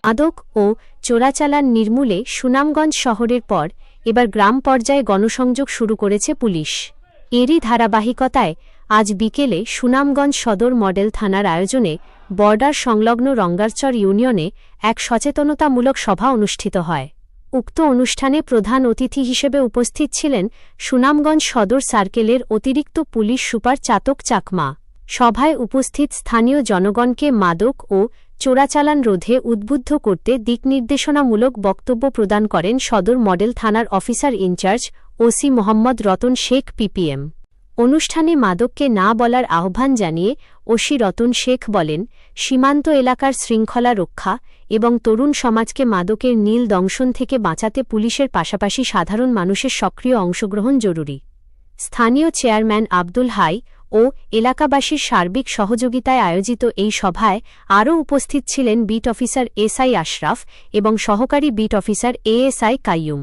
মাদক ও চোরাচালান নির্মূলে সুনামগঞ্জ শহরের পর এবার গ্রাম পর্যায়ে গণসংযোগ শুরু করেছে পুলিশ। এরই ধারাবাহিকতায় আজ বিকেলে সুনামগঞ্জ সদর মডেল থানার আয়োজনে বর্ডার সংলগ্ন রঙ্গারচর ইউনিয়নে এক সচেতনতামূলক সভা অনুষ্ঠিত হয়। উক্ত অনুষ্ঠানে প্রধান অতিথি হিসেবে উপস্থিত ছিলেন সুনামগঞ্জ সদর সার্কেলের অতিরিক্ত পুলিশ সুপার চাতক চাকমা। সভায় উপস্থিত স্থানীয় জনগণকে মাদক ও চোরাচালান রোধে উদ্বুদ্ধ করতে দিকনির্দেশনামূলক বক্তব্য প্রদান করেন সদর মডেল থানার officer in charge OC Mohammad Ratan Sheikh PPM. অনুষ্ঠানে মাদককে না বলার আহ্বান জানিয়ে ওসি রতন শেখ বলেন, সীমান্ত এলাকার শৃঙ্খলা রক্ষা এবং তরুণ সমাজকে মাদকের নীল দংশন থেকে বাঁচাতে পুলিশের পাশাপাশি সাধারণ মানুষের সক্রিয় অংশগ্রহণ জরুরি। স্থানীয় চেয়ারম্যান আব্দুল হাই ও এলাকাবাসীর সার্বিক সহযোগিতায় আয়োজিত এই সভায় আরও উপস্থিত ছিলেন বিট অফিসার এসআই আশরাফ এবং সহকারী বিট অফিসার এএসআই কাইয়ুম।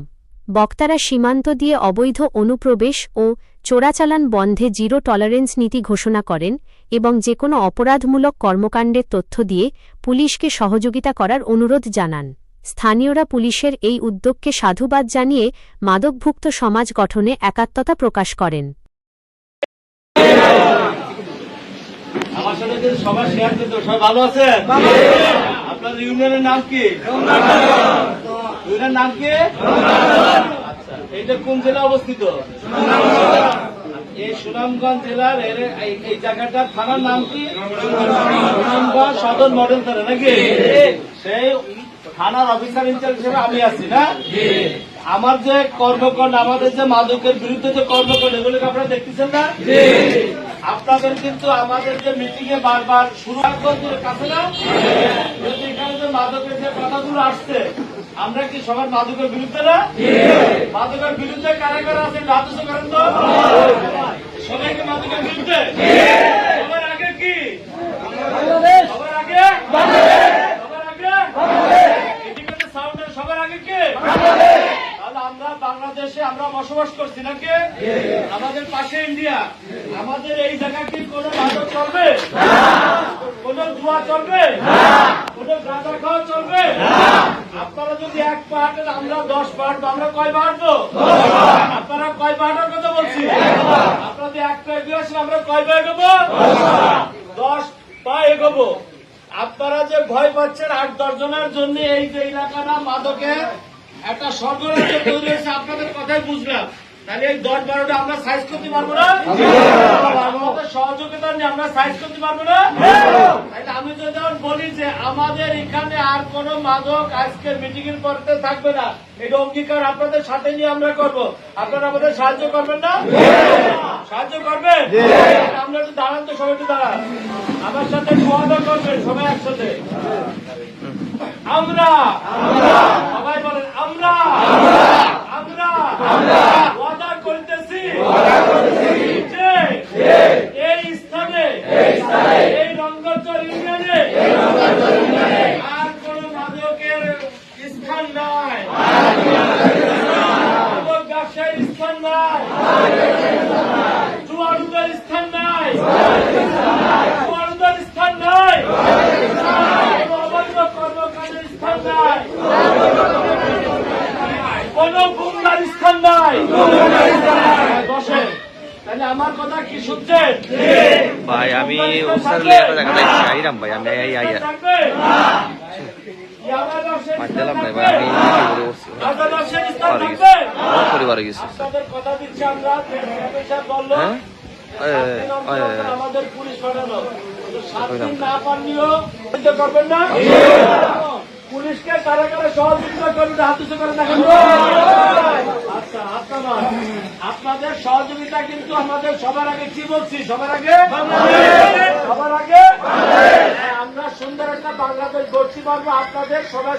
বক্তারা সীমান্ত দিয়ে অবৈধ অনুপ্রবেশ ও চোরাচালান বন্ধে জিরো টলারেন্স নীতি ঘোষণা করেন এবং যেকোনো অপরাধমূলক কর্মকাণ্ডের তথ্য দিয়ে পুলিশকে সহযোগিতা করার অনুরোধ জানান। স্থানীয়রা পুলিশের এই উদ্যোগকে সাধুবাদ জানিয়ে মাদকভুক্ত সমাজ গঠনে একাত্মতা প্রকাশ করেন। আমার সাথে যে সবার শেয়ার করতে সবাই ভালো আছেন? আপনার ইউনিয়নের নাম কি? ইউনিয়নের নাম কি? আচ্ছা, এইটা কোন জেলা অবস্থিত? এই সুনামগঞ্জ জেলার এই জায়গাটার থানার নাম কি? সুনামগঞ্জ সদর মডেল থানা নাকি? সেই থানার অফিসার ইনচার্জ হিসেবে আমি আছি না? আমার যে কর্মকাণ্ড, আমাদের যে মাদকের বিরুদ্ধে যে কর্মকাণ্ড, এগুলোকে আপনারা দেখতেছেন না? আপনাদের কিন্তু আমাদের যে মিটিং এ বারবার শুরু কাছে না, এখানে যে মাদকের যে কথাগুলো আসছে, আমরা কি সবার মাদকের বিরুদ্ধে না? মাদকের বিরুদ্ধে কারা কারা আছে রাজস্ব করেন তো? সবাই কি মাদকের বিরুদ্ধে? সবার আগে কি? সবার আগে সবার আগে কি? তাহলে আমরা বাংলাদেশে আমরা বসবাস করছি নাকি? আমাদের পাশে ইন্ডিয়া, আমাদের এই জায়গা কি কোন মাদক চলবে? কোন জুয়া চলবে? কোন গাঁজা খাওয়া চলবে? আপনারা যদি 1 পার্ট, আমরা 10 পার্ট, আমরা কয় বাড়বো? আপনারা কয় পার্টের কথা বলছি? আপনাদের 1 পা এগিয়ে আসলে আমরা কয় পা এগোবো? 10 পা এগোবো। আপনারা যে ভয় পাচ্ছেন 8-10 জনের জন্য এই যে এলাকাটা মাদকে একটা সরগরাজ্য তৈরি হয়েছে, আপনাদের কথাই বুঝলাম। তাহলে এই 10-12টা আমরা সাইজ করতে পারবো না? আমাদের সহযোগিতা নিয়ে আমরা সাইজ করতে পারবো না? তাহলে আমি যদি বলি যে আমাদের এখানে আর কোন মাদক আজকের মিটিং এর পরে থাকবে না, এটা অঙ্গীকার আপনাদের সাথে নিয়ে আমরা করব। আপনারা আমাদের সাহায্য করবেন না? সাহায্য করবেন? আমরা একটু দাঁড়ান তো, সবাই একটু দাঁড়ান, আমার সাথে ওয়াদা করবেন সবাই একসাথে। আমরা সবাই বলেন, আমরা ওয়াদা করতেছি যে এই স্থানে, এই রঙ্গচর ইউনিয়নে আর কোন মাদকের স্থান নাই, মাদক ব্যবসায়ীর স্থান নাই, জুয়ারুদের স্থান নাই, জুয়ারুদের স্থান নাই, অবৈধ কর্মকাণ্ডের স্থান নাই, কোন গুন্ডার স্থান নাই। বসে, তাহলে আমার কথা কি শুনছেন ভাই? আমি আইরাম ভাই, আমি দিলাম নাই ভাই, আমি পরিবারে গেছি। কথা দিচ্ছি আমরা, আমাদের পুলিশ পাঠানো 7 দিন না পারলেও করবেন না? পুলিশকে কারা কারা সহযোগিতা করবেন? হাত উঁচু করে দেখেন। আচ্ছা, আপনাদের সহযোগিতা কিন্তু আমাদের সবার আগে কি বলছি? সবার আগে আমরা সুন্দর একটা বাংলাদেশ গড়তে পারবো আপনাদের সবার